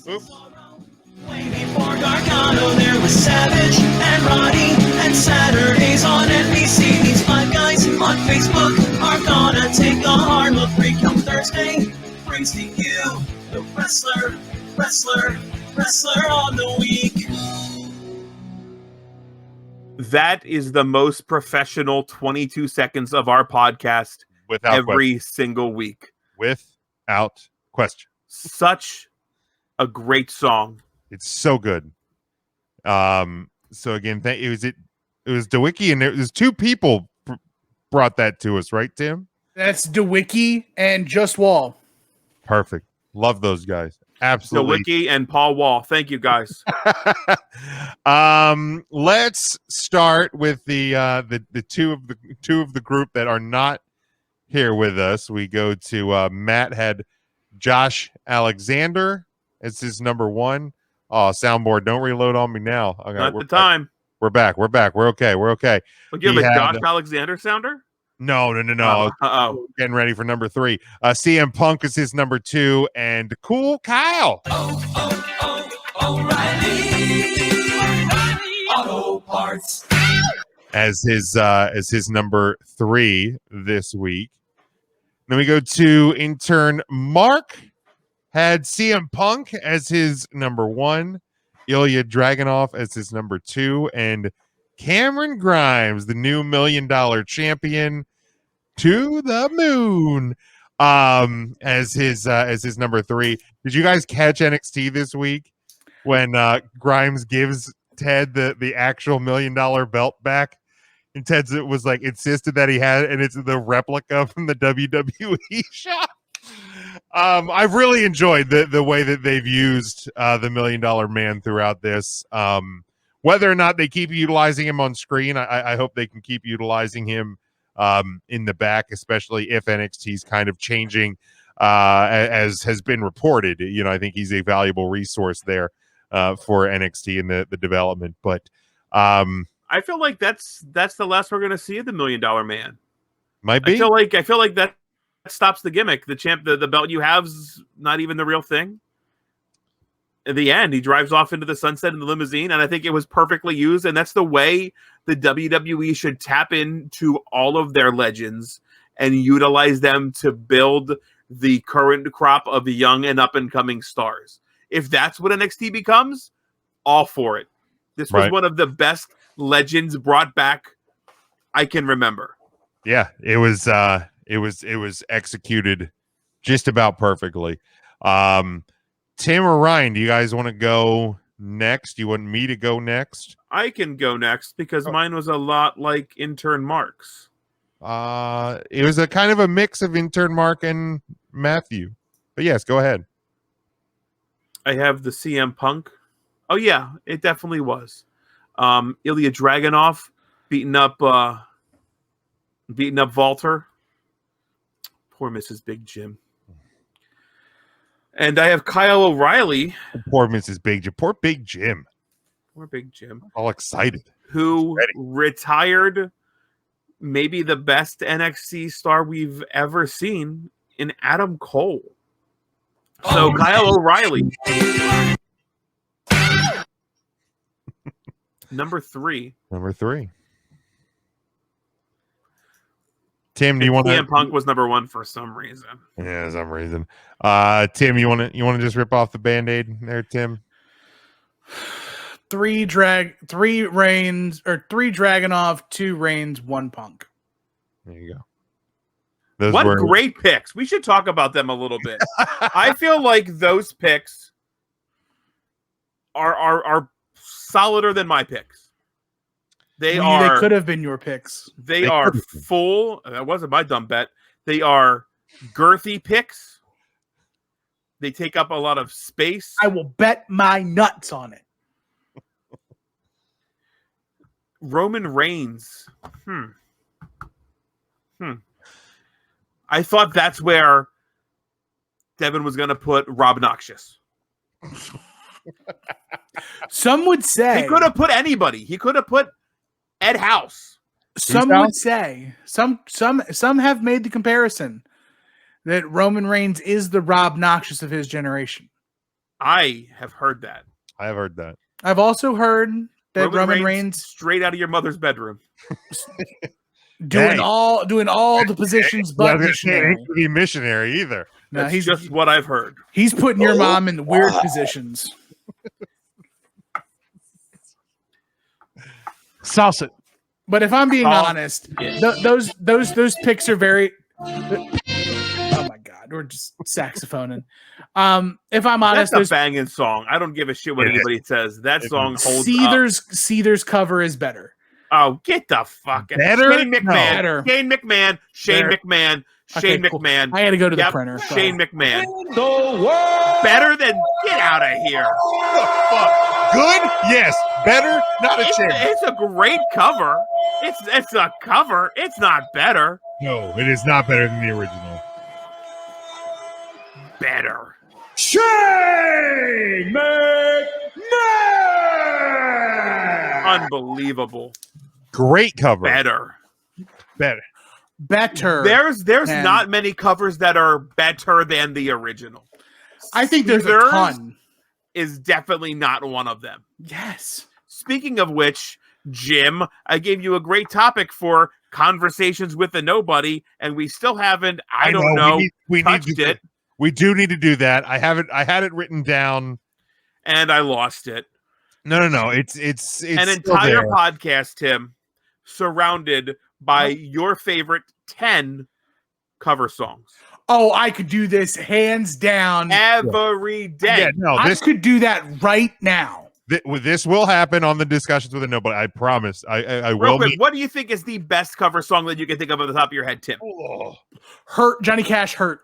Oops. Way before Gargano, there was Savage and Roddy, and Saturdays on NBC. These five guys on Facebook are gonna take a hard look. Come Thursday brings to you the wrestler on the week. That is the most professional 22 seconds of our podcast every single week. Without question. Such a great song. It's so good. So again, it was DeWicki, and there's two people brought that to us, right, Tim? That's DeWicki and Just Wall. Perfect. Love those guys. Absolutely. DeWicki and Paul Wall. Thank you, guys. Let's start with the two of the group that are not here with us. We go to Matt had Josh Alexander as his number one. Oh, soundboard, don't reload on me now. Okay, not the time. We're back. We're okay. Well, you have a Josh Alexander sounder? No. Getting ready for number 3. CM Punk is his number 2, and Cool Kyle. O'Reilly Auto Parts As his number 3 this week. Then we go to intern Mark. Had CM Punk as his number 1, Ilya Dragunov as his number 2, and Cameron Grimes, the new $1 million champion, to the moon, as his number 3. Did you guys catch NXT this week when Grimes gives Ted the actual $1 million belt back? And Ted was like insisted that he had it, and it's the replica from the WWE shop. I've really enjoyed the way that they've used the $1 million man throughout this. Whether or not they keep utilizing him on screen, I hope they can keep utilizing him in the back, especially if NXT is kind of changing, as has been reported. You know, I think he's a valuable resource there for NXT in the development. But I feel like that's the last we're going to see of the $1 million man. Might be. I feel like that stops the gimmick. The belt you have's not even the real thing. In the end, he drives off into the sunset in the limousine, and I think it was perfectly used. And that's the way the WWE should tap into all of their legends and utilize them to build the current crop of young and up and coming stars. If that's what NXT becomes, all for it. This was one of the best legends brought back I can remember. Yeah, it was executed just about perfectly. Tim or Ryan, do you guys want to go next? Do you want me to go next? I can go next because mine was a lot like intern Mark's. It was a kind of a mix of intern Mark and Matthew. But yes, go ahead. I have the CM Punk. Oh yeah, it definitely was. Ilya Dragunov beating up Walter. Poor Mrs. Big Jim. And I have Kyle O'Reilly. Poor Mrs. Big Jim. Poor Big Jim. Poor Big Jim. All excited. Who retired maybe the best NXT star we've ever seen in Adam Cole. So Kyle O'Reilly. Number 3. Tim, do you want to? CM Punk was number 1 for some reason. Yeah, some reason. Tim, you want to just rip off the Band-Aid there, Tim? 3 Reigns, or 3 Dragunov, 2 Reigns, 1 Punk. There you go. What great picks. We should talk about them a little bit. I feel like those picks are solider than my picks. They could have been your picks. They are full. That wasn't my dumb bet. They are girthy picks. They take up a lot of space. I will bet my nuts on it. Roman Reigns. I thought that's where Devin was going to put Rob Noxious. Some would say he could have put anybody. He could have put Ed House. Some would say some have made the comparison that Roman Reigns is the Rob Noxious of his generation. I have heard that. I have heard that. I've also heard that Roman Reigns straight out of your mother's bedroom. doing Hey. all the positions but missionary. He could be missionary either. No, That's he's just what I've heard. he's putting your mom in weird positions. Salsa. But if I'm being Oh, honest, those picks are very. Oh my God, we're just saxophoning. If I'm honest, That's a banging song. I don't give a shit what It is. anybody says. That song holds up. Seether's cover is better. Oh, get the fuck out. Better? Shane McMahon. No. Better. Shane McMahon. Shane Better. McMahon. Okay, Shane cool. McMahon. I had to go to the Yep, printer. Go Shane ahead. McMahon. Better than get out of here. Fuck. Good? Yes. Better? Not a It's, chance. it's a great cover. It's a cover. It's not better. No, it is not better than the original. Better. Shane McMahon! Unbelievable. Great cover. Better. Better. Better. There's than- not many covers that are better than the original. I think there's a Seether's ton. is definitely not one of them. Yes. Speaking of which, Jim, I gave you a great topic for conversations with a nobody, and we still haven't. I don't know. We touched need to, it, We do need to do that. I had it written down. and I lost it. No. It's An still entire there. podcast, Tim, surrounded by your favorite 10 cover songs Oh, I could do this hands down. every day. Yeah, no, I this could do that right now. this will happen on the discussions with a nobody. I promise. I Real will. quick, what do you think is the best cover song that you can think of at the top of your head, Tim? Hurt. Johnny Cash hurt.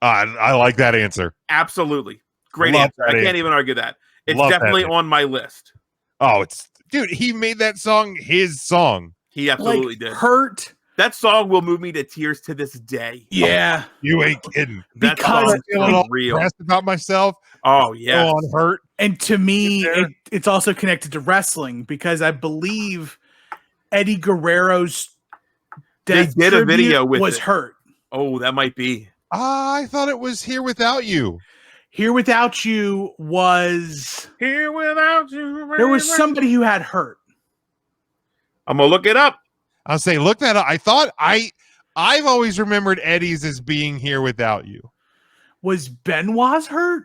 I like that answer. Absolutely. Great Love answer. that I can't answer. even argue that. It's Love that definitely answer. on my list. Oh, it's dude. He made that song his song. He absolutely Like, did. hurt. That song will move me to tears to this day. Yeah. You ain't kidding. That Because- song Feeling all is real. depressed about myself. Oh, yeah. On hurt. And to me, There. it's also connected to wrestling because I believe Eddie Guerrero's They death did a tribute video with was it. hurt. Oh, that might be. I thought it was Here Without You. Here Without You was Here without you. there was somebody who had hurt. I'm going to look it up. I'll say, look that up. I thought I've always remembered Eddie's as being Here Without You. Was Benoit's hurt?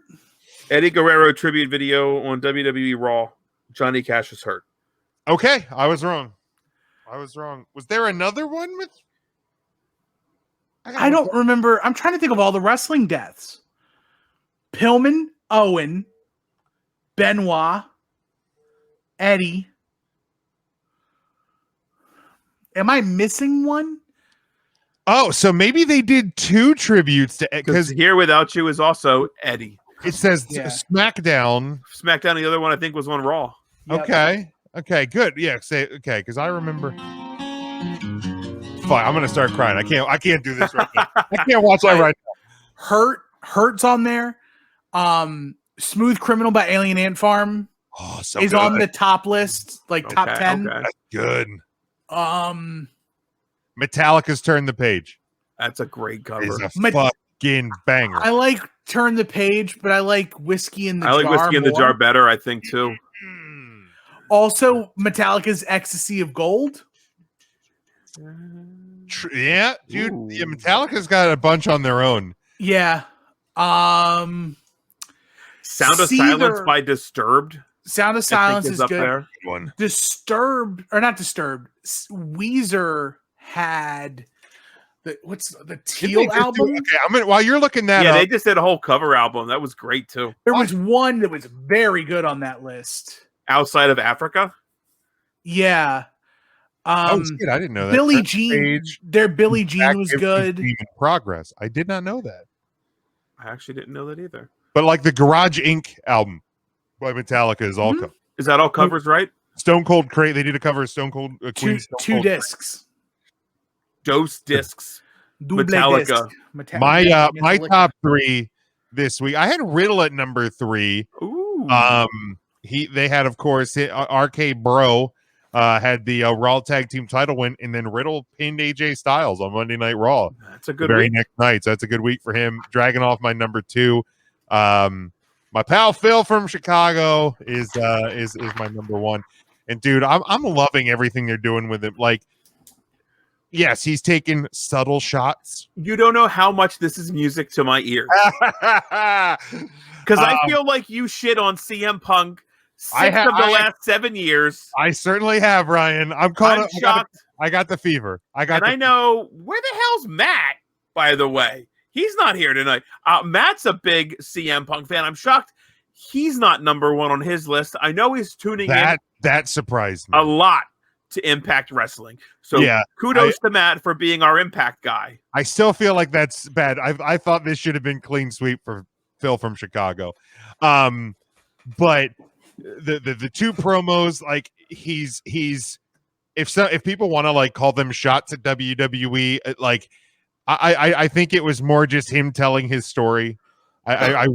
Eddie Guerrero tribute video on WWE Raw. Johnny Cash is hurt. Okay, I was wrong. Was there another one with? I don't remember. I'm trying to think of all the wrestling deaths. Pillman, Owen, Benoit, Eddie. Am I missing one? Oh, so maybe they did two tributes to Because because Here Without You is also Eddie. it says Yeah. SmackDown. SmackDown, the other one I think was on Raw. Okay, good. Yeah, say okay because I remember. Fine, I'm gonna start crying. I can't do this right now. I can't watch that right Hurt's on there. Smooth Criminal by Alien Ant Farm now. Oh, so is good. on the top list, like top Okay, 10. okay. That's good. Metallica's Turn the Page That's a great cover. is a Met- fucking banger. I like Turn the Page, but I like Whiskey in the I Jar. like Whiskey in the more. Jar better, I think, too. Mm. Also, Metallica's Ecstasy of Gold. Yeah, dude. Ooh. Yeah, Metallica's got a bunch on their own. Yeah. Sound of Seether- Silence by Disturbed. Sound of I think Silence is up good. there. Good one. Disturbed or not Disturbed. Weezer had what's the Didn't they Teal just do- album? okay, while you're looking that Yeah, up, they just did a whole cover album. That was great, too. There was one that was very good on that list. Outside of Africa. Yeah. oh shit, I didn't know that. Billie Turn the Jean. Page, Their Billie Jean was Active good. Dream in Progress. I did not know that. I actually didn't know that either. But like the Garage Inc. album by Metallica is all Mhm. Is that all covers, right? Stone Cold Crate. They did a cover of Stone Cold Queen. Two discs. Dose discs. Double Metallica. disc. Meta- My Metallica. top three this week. I had Riddle at number 3. Ooh. They had, of course, RK Bro had the Raw Tag Team title win, and then Riddle pinned AJ Styles on Monday Night Raw. That's a The good very week. next night. So that's a good week for him. Dragging off my number 2. my pal Phil from Chicago is my number one. And dude, I'm loving everything they're doing with him. Like, yes, he's taking subtle shots. You don't know how much this is music to my ears. Because I feel like you shit on CM Punk 6 of the last 7 years. I certainly have, Ryan. I'm shocked. I got the fever. I know, where the hell's Matt, by the way? He's not here tonight. Matt's a big CM Punk fan. I'm shocked he's not number one on his list. I know he's tuning in. That surprised me a lot to Impact Wrestling. So yeah, kudos to Matt for being our Impact guy. I still feel like that's bad. I thought this should have been clean sweep for Phil from Chicago. But the two promos, like he's if people want to like call them shots at WWE, like I think it was more just him telling his story. I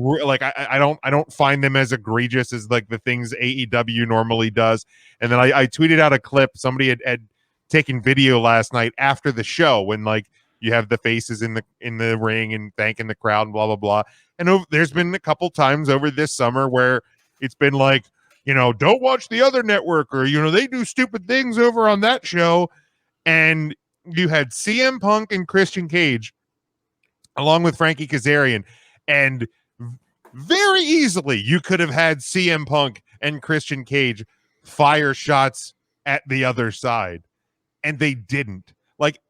don't find them as egregious as like the things AEW normally does. And then I tweeted out a clip. Somebody had taken video last night after the show when like you have the faces in the ring and thanking the crowd and blah blah blah. And there's been a couple times over this summer where it's been like, don't watch the other network, or they do stupid things over on that show. And you had CM Punk and Christian Cage along with Frankie Kazarian. And very easily, you could have had CM Punk and Christian Cage fire shots at the other side, and they didn't. Like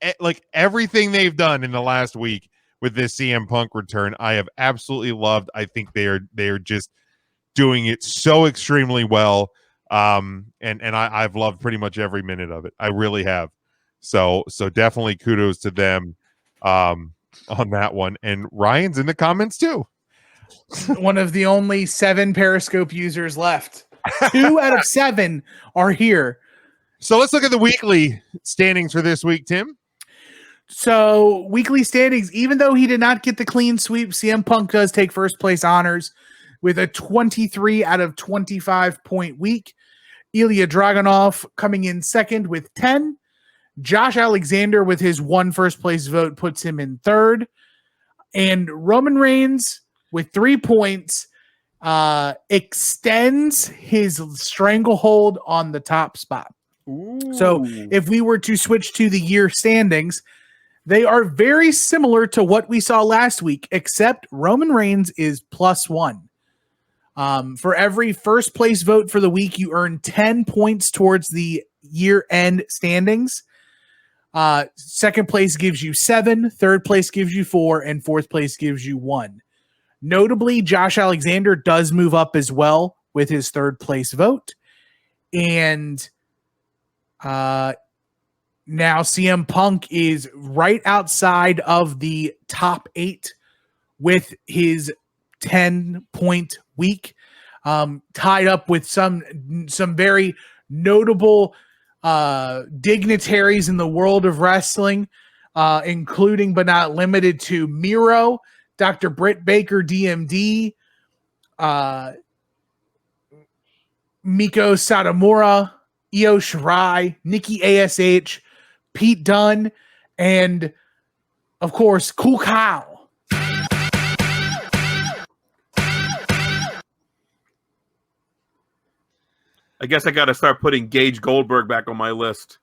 everything they've done in the last week with this CM Punk return, I have absolutely loved. I think they are just doing it so extremely well, and I've loved pretty much every minute of it. I really have. So definitely kudos to them. On that one, and Ryan's in the comments too. One of the only 7 Periscope users left. 2 out of 7 are here. So let's look at the weekly standings for this week, Tim. So weekly standings, even though he did not get the clean sweep, CM Punk does take first place honors with a 23 out of 25 point week. Ilya Dragunov coming in second with 10. Josh Alexander with his 1 first place vote puts him in third. And Roman Reigns with 3 points extends his stranglehold on the top spot. Ooh. So if we were to switch to the year standings, they are very similar to what we saw last week, except Roman Reigns is +1. For every first place vote for the week, you earn 10 points towards the year-end standings. Second place gives you 7, third place gives you 4, and fourth place gives you 1. Notably, Josh Alexander does move up as well with his third place vote. And now CM Punk is right outside of the top 8 with his 10-point week, tied up with some very notable dignitaries in the world of wrestling, including but not limited to Miro, Dr. Britt Baker, DMD, Miko Satomura, Io Shirai, Nikki ASH, Pete Dunne, and of course, Cool Cow. I guess I got to start putting Gage Goldberg back on my list.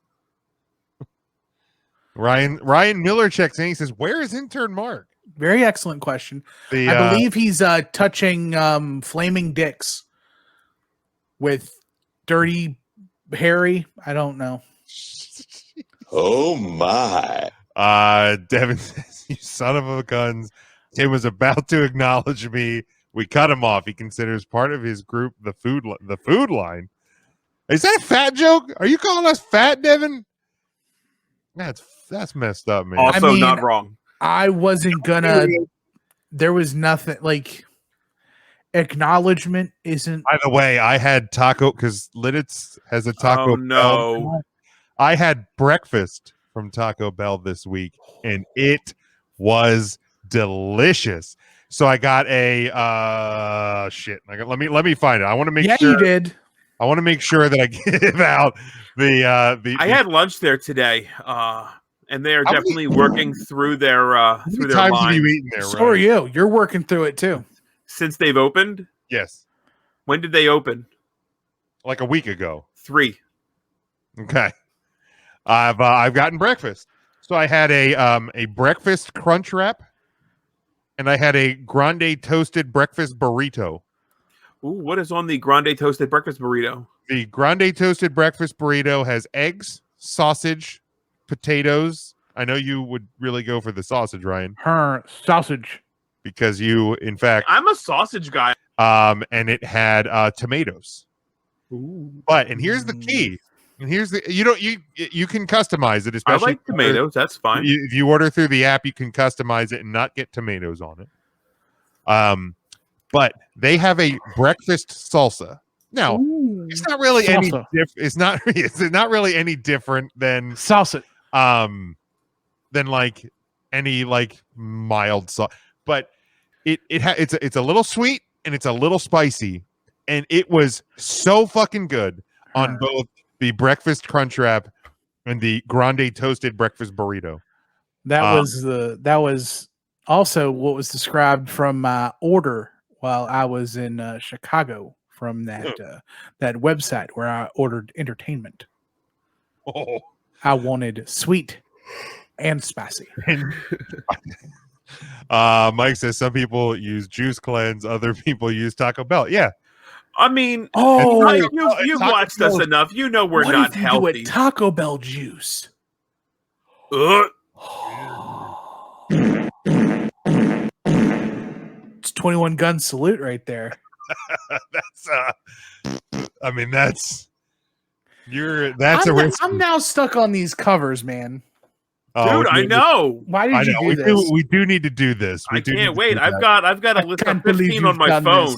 Ryan Miller checks in. He says, "Where is intern Mark?" Very excellent question. I believe he's touching flaming dicks with Dirty Harry. I don't know. Oh my! Devin says, "You son of a guns." Tim was about to acknowledge me. We cut him off. He considers part of his group the food line. Is that a fat joke? Are you calling us fat, Devin? That's messed up, man. Also, not wrong. I wasn't gonna. There was nothing like acknowledgement. Isn't. By the way, I had taco because Lidditz has a Taco Bell. No, I had breakfast from Taco Bell this week, and it was delicious. So I got a let me find it. I want to make sure you did. I want to make sure that I give out the. I had lunch there today, and they are definitely working through their times have you eaten there? So are you. You're working through it too. Since they've opened? Yes. When did they open? Like a week ago. 3. Okay. I've gotten breakfast. So I had a breakfast crunch wrap, and I had a grande toasted breakfast burrito. Ooh, what is on the grande toasted breakfast burrito? The grande toasted breakfast burrito has eggs, sausage, potatoes. I know you would really go for the sausage, Ryan, Sausage. because you, in fact, I'm a sausage guy. and it had tomatoes. Ooh. But here's the key. And here's the you can customize it, I especially like tomatoes. That's fine. if you order through the app, you can customize it and not get tomatoes on it. But they have a breakfast salsa. Now, it's not really Salsa. it's not really any different than Salsa. like any like mild sauce, but it's a little sweet and it's a little spicy, and it was so fucking good on both the breakfast crunch wrap and the grande toasted breakfast burrito. That was also what was described from my order while I was in Chicago from that website where I ordered entertainment. Oh. I wanted sweet and spicy. Mike says some people use Juice Cleanse, other people use Taco Bell. Yeah. I mean, Oh, you've watched us enough. You know we're what not if you do healthy. a Taco Bell juice? Ugh. It's 21 gun salute right there. That's I'm now stuck on these covers, man. Dude, I know. Why did you do this? We do need to do this. I can't wait. I've got a list of 15 on my phone.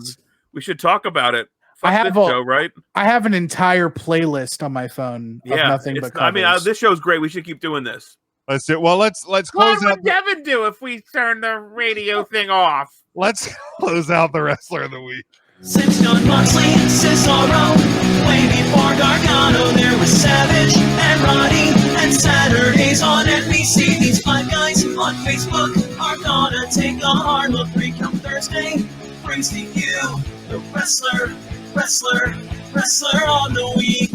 We should talk about it. Fuck I have this show, right? I have an entire playlist on my phone of nothing but covers. this show's great. We should keep doing this. Let's do it. Well, let's What close out. would Devin do if we turn the radio thing off? Let's close out the wrestler of the week. Since John Moxley and Cesaro, way before Gargano, there was Savage and Roddy, and Saturdays on NBC. These 5 guys on Facebook are gonna take a hard look. Recount Thursday brings to you the wrestler on the week.